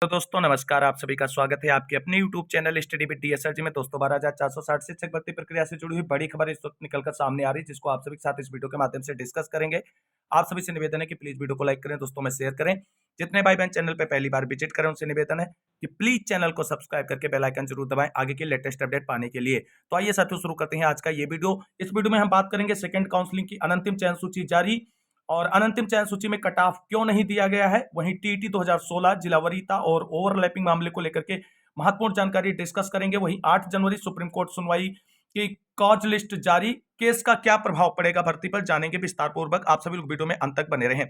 तो दोस्तों नमस्कार, आप सभी का स्वागत है आपके अपने YouTube चैनल स्टडी विद डीएसआरजी में। दोस्तों 12,460 शिक्षक भर्ती प्रक्रिया से जुड़ी हुई बड़ी खबर इस वक्त निकलकर सामने आ रही है, जिसको आप सभी के साथ इस वीडियो के माध्यम से डिस्कस करेंगे। आप सभी से निवेदन है कि प्लीज वीडियो को लाइक करें, दोस्तों में शेयर करें। जितने भाई बहन चैनल पे पहली बार विजिट करें उनसे निवेदन है कि प्लीज चैनल को सब्सक्राइब करके बेल आइकन जरूर दबाएं आगे की लेटेस्ट अपडेट पाने के लिए। तो आइए साथियों शुरू करते हैं आज का ये वीडियो। इस वीडियो में हम बात करेंगे सेकंड काउंसलिंग की अनंतिम चयन सूची जारी और अनंतिम चयन सूची में कट ऑफ क्यों नहीं दिया गया है। वहीं टीटी 2016 जिला वरीयता और ओवरलैपिंग मामले को लेकर के महत्वपूर्ण जानकारी डिस्कस करेंगे। वहीं 8 जनवरी सुप्रीम कोर्ट सुनवाई की कॉज लिस्ट जारी, केस का क्या प्रभाव पड़ेगा भर्ती पर जानेंगे विस्तार पूर्वक। आप सभी लोग वीडियो में अंत तक बने रहें।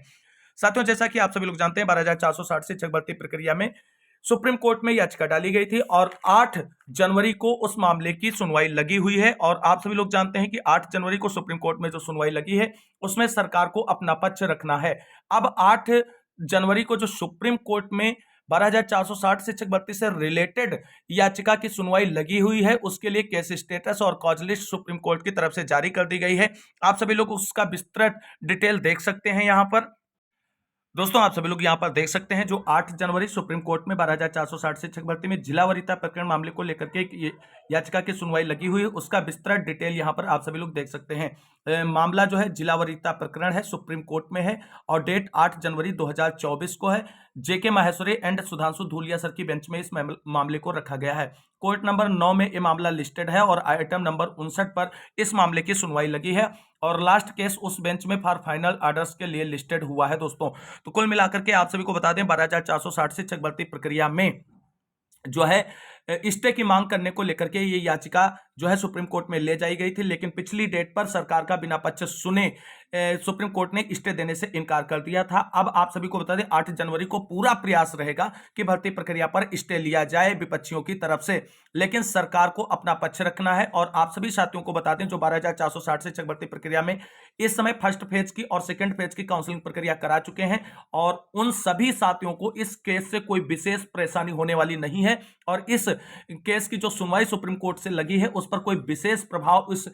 साथियों जैसा कि आप सभी लोग जानते हैं 12,460 शिक्षक भर्ती प्रक्रिया में सुप्रीम कोर्ट में याचिका डाली गई थी और 8 जनवरी को उस मामले की सुनवाई लगी हुई है। और आप सभी लोग जानते हैं कि 8 जनवरी को सुप्रीम कोर्ट में जो सुनवाई लगी है उसमें सरकार को अपना पक्ष रखना है। अब 8 जनवरी को जो सुप्रीम कोर्ट में 12,460 शिक्षक भर्ती से रिलेटेड याचिका की सुनवाई लगी हुई है, उसके लिए केस स्टेटस और कॉज लिस्ट सुप्रीम कोर्ट की तरफ से जारी कर दी गई है। आप सभी लोग उसका विस्तृत डिटेल देख सकते हैं यहां पर। दोस्तों आप सभी लोग यहां पर देख सकते हैं जो 8 जनवरी सुप्रीम कोर्ट में 12,460 शिक्षक भर्ती में जिला वरीयता प्रकरण मामले को लेकर के याचिका की सुनवाई लगी हुई है, उसका विस्तृत डिटेल यहां पर आप सभी लोग देख सकते हैं। मामला जो है जिला वरीयता प्रकरण है, सुप्रीम कोर्ट में है और डेट 8 जनवरी 2024 को है। जेके माहेश्वरी एंड सुधांशु धूलिया सर की बेंच में इस मामले को रखा गया है। कोर्ट नंबर 9 में यह मामला लिस्टेड है और आइटम नंबर 59 पर इस मामले की सुनवाई लगी है और लास्ट केस उस बेंच में फॉर फाइनल ऑर्डर्स के लिए लिस्टेड हुआ है। दोस्तों तो कुल मिलाकर के आप सभी को बता दें 12,460 शिक्षक भर्ती प्रक्रिया में जो है स्टे की मांग करने को लेकर के ये याचिका जो है सुप्रीम कोर्ट में ले जाई गई थी, लेकिन पिछली डेट पर सरकार का बिना पक्ष सुने सुप्रीम कोर्ट ने स्टे देने से इनकार कर दिया था। अब आप सभी को बता दें 8 जनवरी को पूरा प्रयास रहेगा कि भर्ती प्रक्रिया पर स्टे लिया जाए विपक्षियों की तरफ से, लेकिन सरकार को अपना पक्ष रखना है। और आप सभी साथियों को बता दें जो 12,460 शिक्षक भर्ती प्रक्रिया में इस समय फर्स्ट फेज की और सेकंड फेज की काउंसलिंग प्रक्रिया करा चुके हैं और उन सभी साथियों को इस केस से कोई विशेष परेशानी होने वाली नहीं है और इस केस की जो सुनवाई सुप्रीम कोर्ट से लगी है उस पर कोई विशेष प्रभाव इस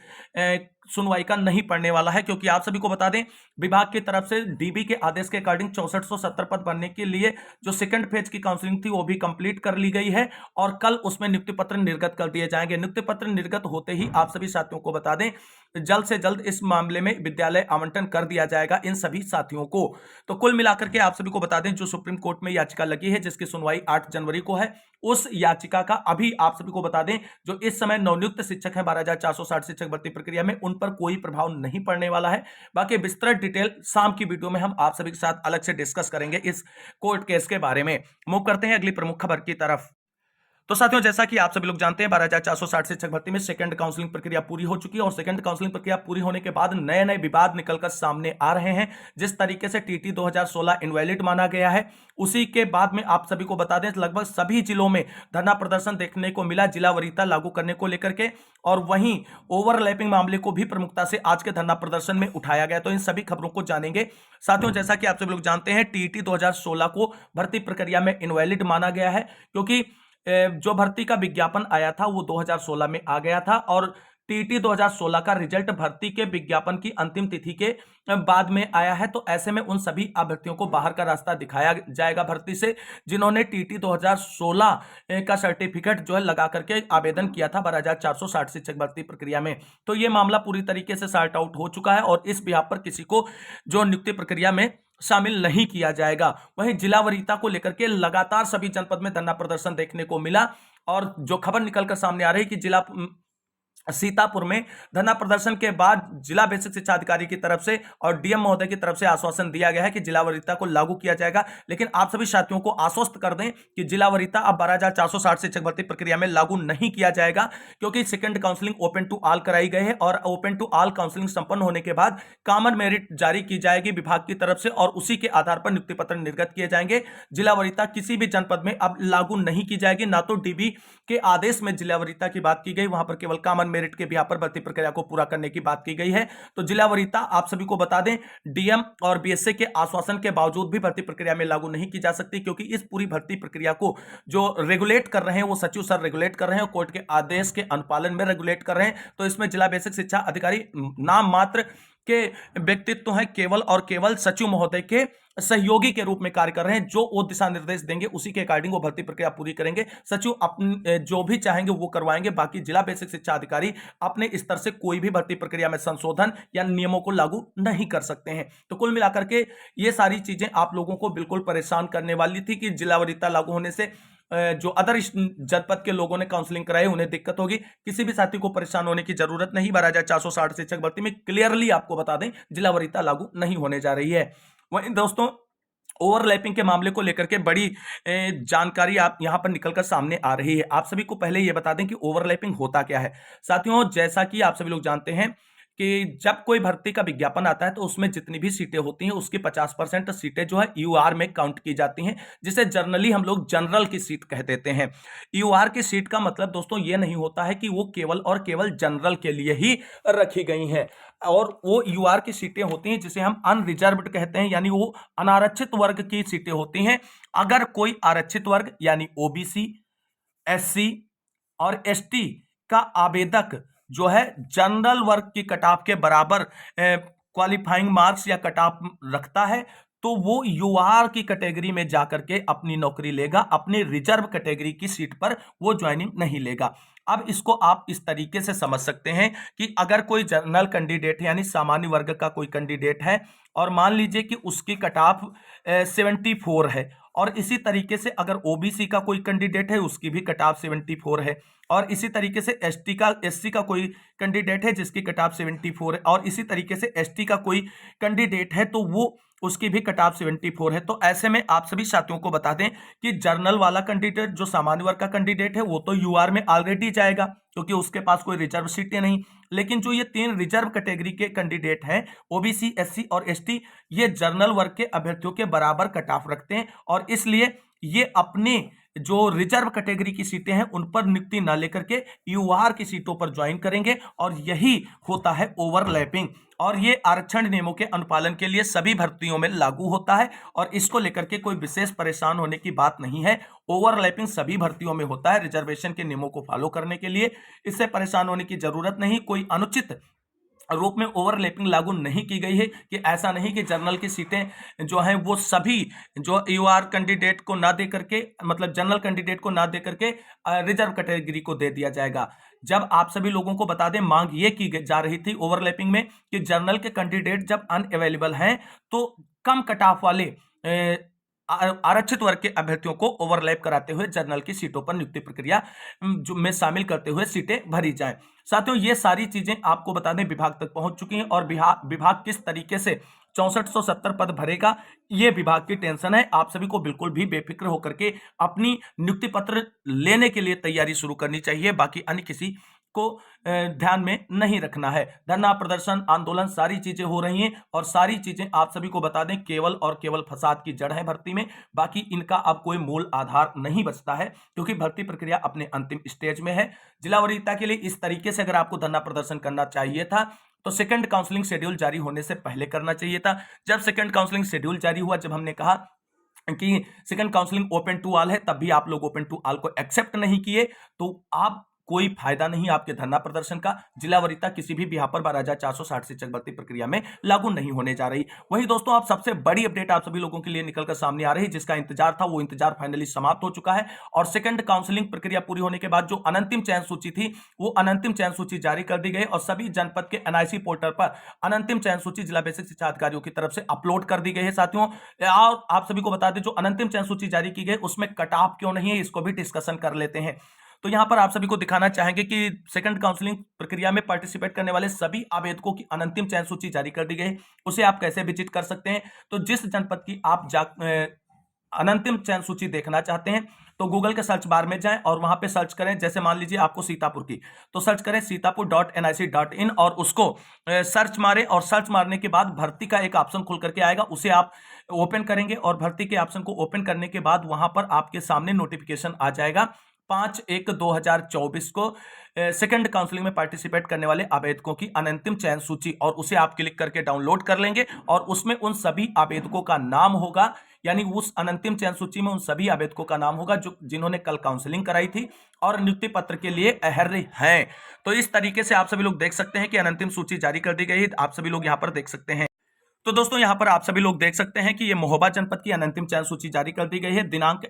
सुनवाई का नहीं पड़ने वाला है, क्योंकि आप सभी को बता दें विभाग की तरफ से डीबी के आदेश के अकॉर्डिंग 6470 पद बनने के लिए जो सेकंड फेज की काउंसलिंग थी वो भी कंप्लीट कर ली गई है और कल उसमें नियुक्ति पत्र निर्गत कर दिए जाएंगे। नियुक्ति पत्र निर्गत होते ही आप सभी साथियों को बता दें जल्द से जल्द इस मामले में विद्यालय आवंटन कर दिया जाएगा इन सभी साथियों को। तो कुल मिलाकर के आप सभी को बता दें जो सुप्रीम कोर्ट में याचिका लगी है जिसकी सुनवाई 8 जनवरी को है, उस याचिका का अभी आप सभी को बता दें जो इस समय नवनियुक्त शिक्षक है 12,460 शिक्षक भर्ती प्रक्रिया में उन पर कोई प्रभाव नहीं पड़ने वाला है। बाकी विस्तृत डिटेल शाम की वीडियो में हम आप सभी के साथ अलग से डिस्कस करेंगे इस कोर्ट केस के बारे में। मूव करते हैं अगली प्रमुख खबर की तरफ। तो साथियों जैसा कि आप सभी लोग जानते हैं 12,460 शिक्षक भर्ती में सेकंड काउंसलिंग प्रक्रिया पूरी हो चुकी है और सेकंड काउंसलिंग प्रक्रिया पूरी होने के बाद नए नए विवाद निकलकर सामने आ रहे हैं। जिस तरीके से टीटी 2016 इनवैलिड माना गया है उसी के बाद में आप सभी को बता दें लगभग सभी जिलों में धरना प्रदर्शन देखने को मिला जिला वरीयता लागू करने को लेकर के, और वहीं ओवरलैपिंग मामले को भी प्रमुखता से आज के धरना प्रदर्शन में उठाया गया। तो इन सभी खबरों को जानेंगे। साथियों जैसा कि आप सभी लोग जानते हैं टीटी 2016 को भर्ती प्रक्रिया में इनवैलिड माना गया है क्योंकि जो भर्ती का विज्ञापन आया था वो 2016 में आ गया था और टीटी 2016 का रिजल्ट भर्ती के विज्ञापन की अंतिम तिथि के बाद में आया है। तो ऐसे में उन सभी अभ्यर्थियों को बाहर का रास्ता दिखाया जाएगा भर्ती से जिन्होंने टीटी 2016 का सर्टिफिकेट जो है लगा करके आवेदन किया था 12,460 शिक्षक भर्ती प्रक्रिया में। तो ये मामला पूरी तरीके से सॉर्ट आउट हो चुका है और इस बिहाफ पर किसी को जो नियुक्ति प्रक्रिया में शामिल नहीं किया जाएगा। वहीं जिला वरीयता को लेकर के लगातार सभी जनपद में धरना प्रदर्शन देखने को मिला और जो खबर निकलकर सामने आ रही है कि जिला सीतापुर में धरना प्रदर्शन के बाद जिला बेसिक शिक्षा अधिकारी की तरफ से और डीएम महोदय की तरफ से आश्वासन दिया गया है कि जिला वरीयता को लागू किया जाएगा। लेकिन आप सभी साथियों को आश्वस्त कर दें कि जिला वरीयता अब 12,460 शिक्षक भर्ती प्रक्रिया में लागू नहीं किया जाएगा क्योंकि second counselling open to all कराई गई है और ओपन टू ऑल काउंसलिंग संपन्न होने के बाद कॉमन मेरिट जारी की जाएगी विभाग की तरफ से और उसी के आधार पर नियुक्ति पत्र निर्गत किए जाएंगे। जिला वरीयता किसी भी जनपद में अब लागू नहीं की जाएगी, ना तो डीबी के आदेश में जिला वरीयता की बात की गई, वहां पर केवल कॉमन मेरिट के बिहाफ पर भर्ती प्रक्रिया को पूरा करने की बात की गई है। तो जिला वरीयता आप सभी को बता दें डीएम और बीएसए के आश्वासन के बावजूद भी भर्ती प्रक्रिया में लागू नहीं की जा सकती क्योंकि इस पूरी भर्ती प्रक्रिया को जो रेगुलेट कर रहे हैं वो सचिव सर रेगुलेट कर रहे हैं और कोर्ट के आदेश के अनुपालन में रेगुलेट कर रहे हैं। तो इसमें जिला बेसिक शिक्षा अधिकारी नाम मात्र के व्यक्तित्व हैं केवल और केवल सचिव महोदय के सहयोगी के रूप में कार्य कर रहे हैं। जो वो दिशा निर्देश देंगे उसी के अकॉर्डिंग वो भर्ती प्रक्रिया पूरी करेंगे। सचिव अपने जो भी चाहेंगे वो करवाएंगे। बाकी जिला बेसिक शिक्षा अधिकारी अपने स्तर से कोई भी भर्ती प्रक्रिया में संशोधन या नियमों को लागू नहीं कर सकते हैं। तो कुल मिलाकर के ये सारी चीजें आप लोगों को बिल्कुल परेशान करने वाली थी कि जिला वरीयता लागू होने से जो अदर जनपद के लोगों ने काउंसलिंग कराई उन्हें दिक्कत होगी। किसी भी साथी को परेशान होने की जरूरत नहीं। 12,460 शिक्षक भर्ती में क्लियरली आपको बता दें जिला वरीयता लागू नहीं होने जा रही है। वहीं दोस्तों ओवरलैपिंग के मामले को लेकर के बड़ी जानकारी आप यहां पर निकलकर सामने आ रही है। आप सभी को पहले यह बता दें कि ओवरलैपिंग होता क्या है। साथियों, जैसा कि आप सभी लोग जानते हैं कि जब कोई भर्ती का विज्ञापन आता है तो उसमें जितनी भी सीटें होती हैं उसकी 50% सीटें जो है यूआर में काउंट की जाती हैं, जिसे जर्नली हम लोग जनरल की सीट कह देते हैं। यूआर की सीट का मतलब दोस्तों ये नहीं होता है कि वो केवल और केवल जनरल के लिए ही रखी गई हैं, और वो यूआर की सीटें होती हैं जिसे हम अनरिजर्व्ड कहते हैं, यानी वो अनारक्षित वर्ग की सीटें होती हैं। अगर कोई आरक्षित वर्ग यानी ओबीसी, एससी और एसटी का आवेदक जो है जनरल वर्ग की कट ऑफ के बराबर क्वालिफाइंग मार्क्स या कट ऑफ रखता है तो वो यूआर की कैटेगरी में जाकर के अपनी नौकरी लेगा। अपनी रिजर्व कैटेगरी की सीट पर वो ज्वाइनिंग नहीं लेगा। अब इसको आप इस तरीके से समझ सकते हैं कि अगर कोई जनरल कैंडिडेट है यानी सामान्य वर्ग का कोई कैंडिडेट है और मान लीजिए कि उसकी कट ऑफ 74 है, और इसी तरीके से अगर ओबीसी का कोई कैंडिडेट है उसकी भी कट ऑफ 74 है, और इसी तरीके से एससी का कोई कैंडिडेट है जिसकी कट ऑफ 74 है, और इसी तरीके से एसटी का कोई कैंडिडेट है तो वो उसकी भी कट ऑफ 74 है। तो ऐसे में आप सभी साथियों को बता दें कि जर्नल वाला कैंडिडेट जो सामान्य वर्ग का कैंडिडेट है वो तो यूआर में ऑलरेडी जाएगा क्योंकि उसके पास कोई रिजर्व सीटें नहीं। लेकिन जो ये 3 रिजर्व कैटेगरी के कैंडिडेट हैं ओबीसी, एससी और एसटी, ये जर्नल वर्ग के अभ्यर्थियों के बराबर कट ऑफ रखते हैं, और इसलिए ये अपने जो रिजर्व कैटेगरी की सीटें हैं उन पर नियुक्ति ना लेकर के यूआर की सीटों पर ज्वाइन करेंगे, और यही होता है ओवरलैपिंग। और ये आरक्षण नियमों के अनुपालन के लिए सभी भर्तियों में लागू होता है, और इसको लेकर के कोई विशेष परेशान होने की बात नहीं है। ओवरलैपिंग सभी भर्तियों में होता है रिजर्वेशन के नियमों को फॉलो करने के लिए। इससे परेशान होने की जरूरत नहीं। कोई अनुचित रूप में ओवरलैपिंग लागू नहीं की गई है कि ऐसा नहीं कि जनरल की सीटें जो हैं वो सभी जो यूआर कैंडिडेट को ना दे करके, मतलब जनरल कैंडिडेट को ना दे करके रिजर्व कैटेगरी को दे दिया जाएगा। जब आप सभी लोगों को बता दें मांग ये की जा रही थी ओवरलैपिंग में कि जनरल के कैंडिडेट जब अनअवेलेबल हैं तो कम कट ऑफ वाले आरक्षित वर्ग के अभ्यर्थियों को ओवरलैप कराते हुए जनरल की सीटों पर नियुक्ति प्रक्रिया में शामिल करते हुए सीटें भरी जाएं। साथियों, ये सारी चीजें आपको बता दें विभाग तक पहुंच चुकी हैं, और विभाग किस तरीके से 6470 पद भरेगा ये विभाग की टेंशन है। आप सभी को बिल्कुल भी बेफिक्र होकर के अपनी नियुक्ति पत्र लेने के लिए तैयारी शुरू करनी चाहिए। बाकी अन्य किसी को ध्यान में नहीं रखना है। धरना, प्रदर्शन, आंदोलन सारी चीजें हो रही हैं, और सारी चीजें आप सभी को बता दें केवल और केवल फसाद की जड़ है भर्ती में। बाकी इनका अब कोई मूल आधार नहीं बचता है क्योंकि भर्ती प्रक्रिया अपने अंतिम स्टेज में है। जिला वरीयता के लिए इस तरीके से अगर आपको धरना प्रदर्शन करना चाहिए था तो सेकंड काउंसलिंग शेड्यूल जारी होने से पहले करना चाहिए था। जब सेकंड काउंसलिंग शेड्यूल जारी हुआ, जब हमने कहा कि second counselling open to all है, तब भी आप लोग ओपन टू ऑल को एक्सेप्ट नहीं किए, तो आप कोई फायदा नहीं आपके धरना प्रदर्शन का। जिला वरीयता किसी भी बिहार पर 12,460 शिक्षक भर्ती प्रक्रिया में लागू नहीं होने जा रही। वहीं दोस्तों, आप सबसे बड़ी अपडेट आप सभी लोगों के लिए निकलकर सामने आ रही है, जिसका इंतजार था वो इंतजार फाइनली समाप्त हो चुका है, और सेकंड काउंसलिंग प्रक्रिया पूरी होने के बाद जो अनंतिम चयन सूची थी वो अनंतिम चयन सूची जारी कर दी गई, और सभी जनपद के एनआईसी पोर्टल पर अनंतिम चयन सूची जिला बेसिक शिक्षा अधिकारियों की तरफ से अपलोड कर दी गई है। साथियों, आप सभी को बता दें जो अनंतिम चयन सूची जारी की गई उसमें कट ऑफ क्यों नहीं है, इसको भी डिस्कशन कर लेते हैं। तो यहां पर आप सभी को दिखाना चाहेंगे कि सेकंड काउंसलिंग प्रक्रिया में पार्टिसिपेट करने वाले सभी आवेदकों की अनंतिम चयन सूची जारी कर दी गई है। उसे आप कैसे विजिट कर सकते हैं, तो जिस जनपद की आप अनंतिम चयन सूची देखना चाहते हैं तो गूगल के सर्च बार में जाएं और वहां पे सर्च करें। जैसे मान लीजिए आपको सीतापुर की, तो सर्च करें सीतापुर.nic.in और उसको सर्च मारें, और सर्च मारने के बाद भर्ती का एक ऑप्शन खुल करके आएगा, उसे आप ओपन करेंगे, और भर्ती के ऑप्शन को ओपन करने के बाद वहां पर आपके सामने नोटिफिकेशन आ जाएगा 5/1/2024 को सेकंड काउंसलिंग में पार्टिसिपेट करने वाले आवेदकों की अनंतिम चयन सूची, और उसे आप क्लिक करके डाउनलोड कर लेंगे, और उसमें उन सभी आवेदकों का नाम होगा, यानी उस अनंतिम चयन सूची में उन सभी आवेदकों का नाम होगा जो जिन्होंने कल काउंसलिंग कराई थी और नियुक्ति पत्र के लिए अहर्य हैं। तो इस तरीके से आप सभी लोग देख सकते हैं कि अनंतिम सूची जारी कर दी गई है। आप सभी लोग यहां पर देख सकते हैं। तो दोस्तों यहाँ पर आप सभी लोग देख सकते हैं कि ये महोबा जनपद की अनंतिम चयन सूची जारी कर दी गई है। दिनांक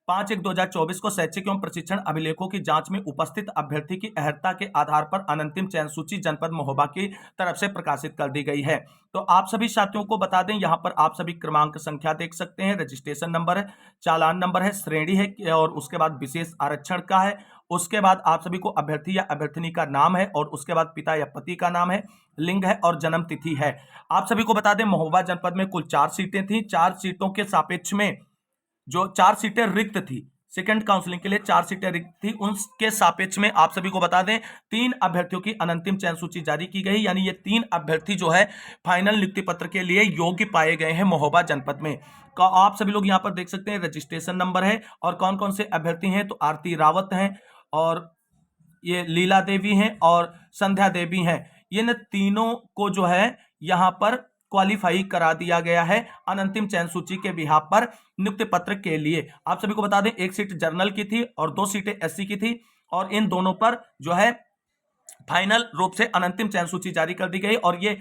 5/1/2024 को शैक्षिक एवं प्रशिक्षण अभिलेखों की जांच में उपस्थित अभ्यर्थी की अहर्ता के आधार पर अनंतिम चयन सूची जनपद महोबा की तरफ से प्रकाशित कर दी गई है। तो आप सभी साथियों को बता दें, यहाँ पर आप सभी क्रमांक संख्या देख सकते हैं, रजिस्ट्रेशन नंबर है, चालान नंबर है, श्रेणी है और उसके बाद विशेष आरक्षण का है। उसके बाद आप सभी को अभ्यर्थी या अभ्यर्थिनी का नाम है और उसके बाद पिता या पति का नाम है, लिंग है और जन्म तिथि है। आप सभी को बता दें, महोबा जनपद में कुल 4 सीटें थी। 4 सीटों के सापेक्ष में जो 4 सीटें रिक्त थी, सेकंड काउंसलिंग के लिए 4 सीटें रिक्त थी, उनके सापेक्ष में आप सभी को बता दें 3 अभ्यर्थियों की अनंतिम चयन सूची जारी की गई। यानी ये 3 अभ्यर्थी जो है फाइनल नियुक्ति पत्र के लिए योग्य पाए गए हैं महोबा जनपद में। आप सभी लोग यहाँ पर देख सकते हैं रजिस्ट्रेशन नंबर है और कौन कौन से अभ्यर्थी हैं, तो आरती रावत हैं और ये लीला देवी हैं और संध्या देवी हैं। इन तीनों को जो है यहाँ पर क्वालिफाई करा दिया गया है अनंतिम चयन सूची के बिहाफ पर नियुक्ति पत्र के लिए। आप सभी को बता दें 1 सीट जनरल की थी और 2 सीटें एससी की थी और इन दोनों पर जो है फाइनल रूप से अनंतिम चयन सूची जारी कर दी गई और ये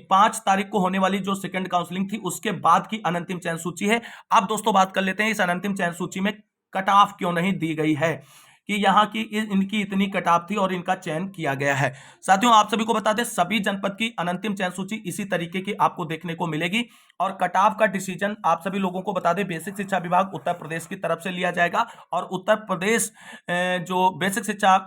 5 तारीख को होने वाली जो सेकंड काउंसलिंग थी उसके बाद की अनंतिम चयन सूची है। अब दोस्तों बात कर लेते हैं इस अनंतिम चयन सूची में कट ऑफ क्यों नहीं दी गई है, कि यहाँ की इनकी इतनी कटाव थी और इनका चयन किया गया है। साथियों आप सभी को बता दें सभी जनपद की अनंतिम चयन सूची इसी तरीके की आपको देखने को मिलेगी और कटाव का डिसीजन आप सभी लोगों को बता दें बेसिक शिक्षा विभाग उत्तर प्रदेश की तरफ से लिया जाएगा और उत्तर प्रदेश जो बेसिक शिक्षा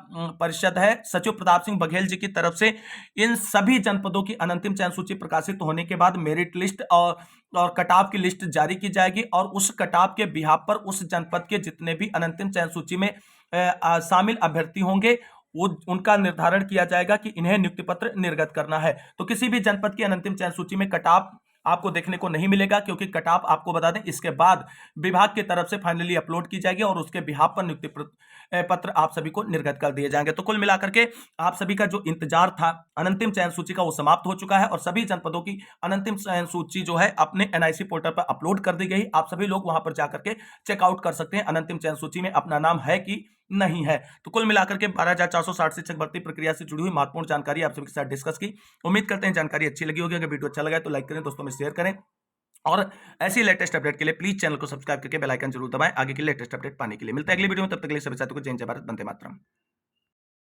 परिषद है सचिव प्रताप सिंह बघेल जी की तरफ से इन सभी जनपदों की अनंतिम चयन सूची प्रकाशित होने के बाद मेरिट लिस्ट और कटाव की लिस्ट जारी की जाएगी और उस कटाव के बिहाफ पर उस जनपद के जितने भी अनंतिम चयन सूची में शामिल अभ्यर्थी होंगे वो उनका निर्धारण किया जाएगा कि इन्हें नियुक्ति पत्र निर्गत करना है। तो किसी भी जनपद की अनंतिम चयन सूची में कटाव आपको देखने को नहीं मिलेगा, क्योंकि कटाव आपको बता दें इसके बाद विभाग की तरफ से फाइनली अपलोड की जाएगी और उसके बिहाफ पर नियुक्ति पत्र आप सभी को निर्गत कर दिए जाएंगे। तो कुल मिलाकर के आप सभी का जो इंतजार था अनंतिम चयन सूची का वो समाप्त हो चुका है और सभी जनपदों की अनंतिम चयन सूची जो है अपने एनआईसी पोर्टल पर अपलोड कर दी गई। आप सभी लोग वहां पर जाकर के चेकआउट कर सकते हैं अनंतिम चयन सूची में अपना नाम है कि नहीं है। तो कुल मिलाकर के 12,460 शिक्षक भर्ती प्रक्रिया से जुड़ी हुई महत्वपूर्ण जानकारी आप सभी के साथ डिस्कस की। उम्मीद करते हैं जानकारी अच्छी लगी होगी। अगर वीडियो अच्छा लगा तो लाइक करें, दोस्तों में शेयर करें और ऐसी लेटेस्ट अपडेट के लिए प्लीज चैनल को सब्सक्राइब करके बेल आइकन जरूर दबाएं आगे के लेटेस्ट अपडेट पाने के लिए। मिलते हैं अगली वीडियो में, तब तक के लिए सभी साथियों को जय हिंद, जय भारत, वंदे मातरम।